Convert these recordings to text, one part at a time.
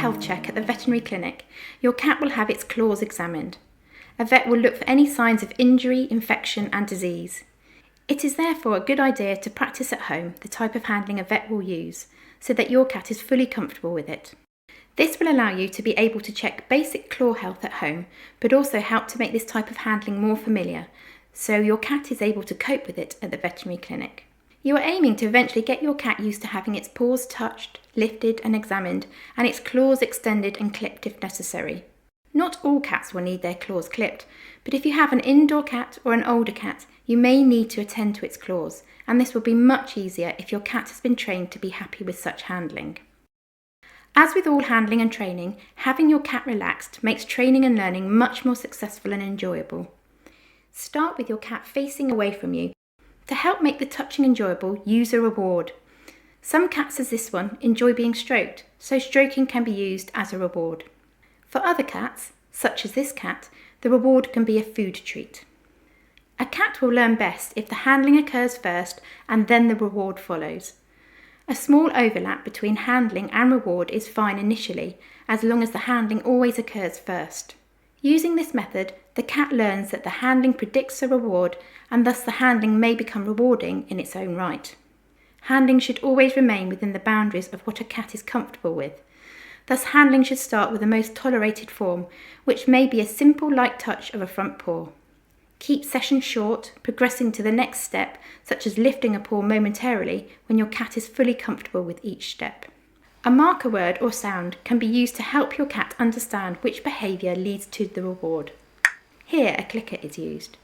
health check at the veterinary clinic, your cat will have its claws examined. A vet will look for any signs of injury, infection and disease. It is therefore a good idea to practice at home the type of handling a vet will use, so that your cat is fully comfortable with it. This will allow you to be able to check basic claw health at home, but also help to make this type of handling more familiar, so your cat is able to cope with it at the veterinary clinic. You are aiming to eventually get your cat used to having its paws touched, lifted and examined, and its claws extended and clipped if necessary. Not all cats will need their claws clipped, but if you have an indoor cat or an older cat, you may need to attend to its claws, and this will be much easier if your cat has been trained to be happy with such handling. As with all handling and training, having your cat relaxed makes training and learning much more successful and enjoyable. Start with your cat facing away from you. To help make the touching enjoyable, use a reward. Some cats, as this one, enjoy being stroked, so stroking can be used as a reward. For other cats, such as this cat, the reward can be a food treat. A cat will learn best if the handling occurs first and then the reward follows. A small overlap between handling and reward is fine initially, as long as the handling always occurs first. Using this method, the cat learns that the handling predicts a reward, and thus the handling may become rewarding in its own right. Handling should always remain within the boundaries of what a cat is comfortable with. Thus handling should start with the most tolerated form, which may be a simple light touch of a front paw. Keep sessions short, progressing to the next step, such as lifting a paw momentarily when your cat is fully comfortable with each step. A marker word or sound can be used to help your cat understand which behaviour leads to the reward. Here a clicker is used.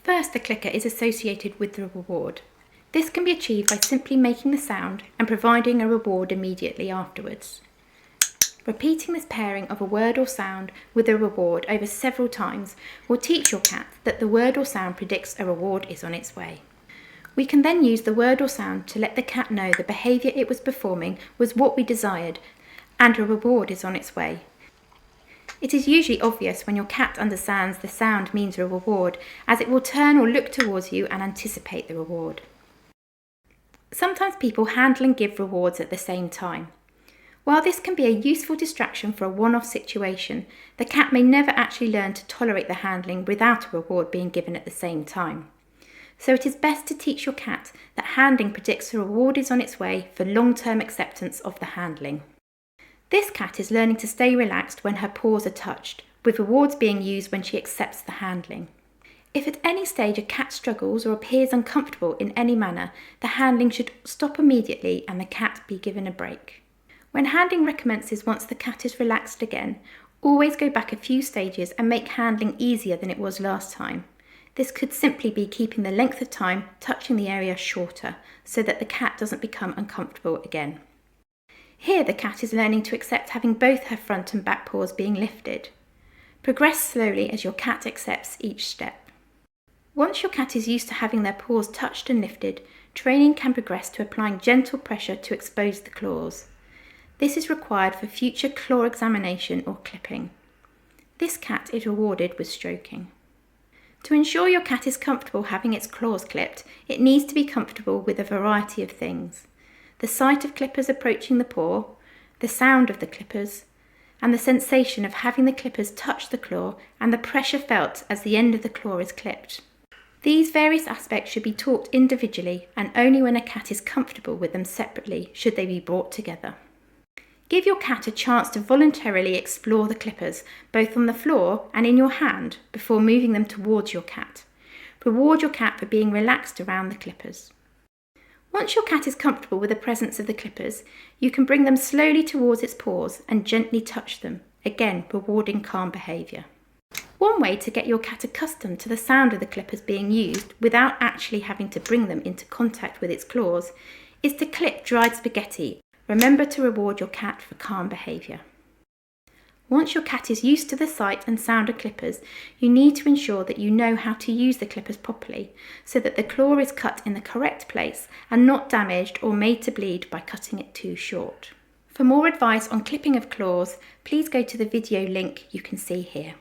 First, the clicker is associated with the reward. This can be achieved by simply making the sound and providing a reward immediately afterwards. Repeating this pairing of a word or sound with a reward over several times will teach your cat that the word or sound predicts a reward is on its way. We can then use the word or sound to let the cat know the behaviour it was performing was what we desired and a reward is on its way. It is usually obvious when your cat understands the sound means a reward, as it will turn or look towards you and anticipate the reward. Sometimes people handle and give rewards at the same time. While this can be a useful distraction for a one-off situation, the cat may never actually learn to tolerate the handling without a reward being given at the same time. So it is best to teach your cat that handling predicts a reward is on its way for long-term acceptance of the handling. This cat is learning to stay relaxed when her paws are touched, with rewards being used when she accepts the handling. If at any stage a cat struggles or appears uncomfortable in any manner, the handling should stop immediately and the cat be given a break. When handling recommences once the cat is relaxed again, always go back a few stages and make handling easier than it was last time. This could simply be keeping the length of time touching the area shorter, so that the cat doesn't become uncomfortable again. Here the cat is learning to accept having both her front and back paws being lifted. Progress slowly as your cat accepts each step. Once your cat is used to having their paws touched and lifted, training can progress to applying gentle pressure to expose the claws. This is required for future claw examination or clipping. This cat is rewarded with stroking. To ensure your cat is comfortable having its claws clipped, it needs to be comfortable with a variety of things. The sight of clippers approaching the paw, the sound of the clippers, and the sensation of having the clippers touch the claw and the pressure felt as the end of the claw is clipped. These various aspects should be taught individually, and only when a cat is comfortable with them separately should they be brought together. Give your cat a chance to voluntarily explore the clippers, both on the floor and in your hand, before moving them towards your cat. Reward your cat for being relaxed around the clippers. Once your cat is comfortable with the presence of the clippers, you can bring them slowly towards its paws and gently touch them, again rewarding calm behaviour. One way to get your cat accustomed to the sound of the clippers being used without actually having to bring them into contact with its claws is to clip dried spaghetti. Remember to reward your cat for calm behaviour. Once your cat is used to the sight and sound of clippers, you need to ensure that you know how to use the clippers properly, so that the claw is cut in the correct place and not damaged or made to bleed by cutting it too short. For more advice on clipping of claws, please go to the video link you can see here.